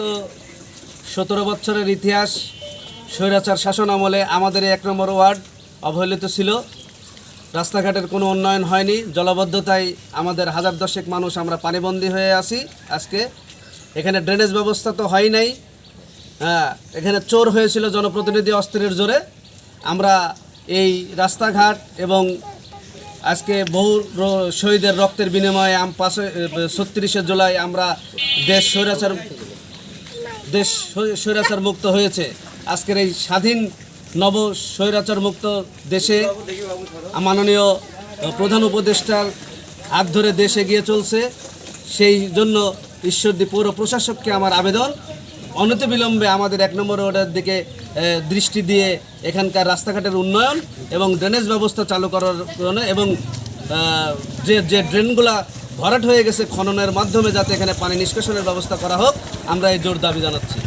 তো 17 বছরের ইতিহাস স্বৈরাচার শাসন আমলে আমাদের এই 1 নম্বর ওয়ার্ড অবহেলিত ছিল। রাস্তাঘাটের কোনো উন্নয়ন হয়নি, জলাবদ্ধতায় আমাদের হাজার দশেক মানুষ আমরা পানিবন্দী হয়ে আছি। আজকে এখানে ড্রেনেজ ব্যবস্থা তো হয় নাই, এখানে চোর হয়েছিল জনপ্রতিনিধি অস্ত্রের জোরে। আমরা এই রাস্তাঘাট এবং আজকে বহু শহীদের রক্তের বিনিময়ে 36শে জুলাই আমরা দেশ স্বৈরাচার মুক্ত হয়েছে। আজকের এই স্বাধীন নব স্বৈরাচার মুক্ত দেশে মাননীয় প্রধান উপদেষ্টার হাত ধরে দেশ এগিয়ে চলছে। সেই জন্য ঈশ্বরদী পৌর প্রশাসককে আমার আবেদন, অনতিবিলম্বে আমাদের 1 নম্বর ওয়ার্ডের দিকে দৃষ্টি দিয়ে এখানকার রাস্তাঘাটের উন্নয়ন এবং ড্রেনেজ ব্যবস্থা চালু করার জন্য, এবং যে ড্রেনগুলা ভরাট হয়ে গেছে খননের মাধ্যমে যাতে এখানে পানি নিষ্কাশনের ব্যবস্থা করা হোক, আমরা এই জোর দাবি জানাচ্ছি।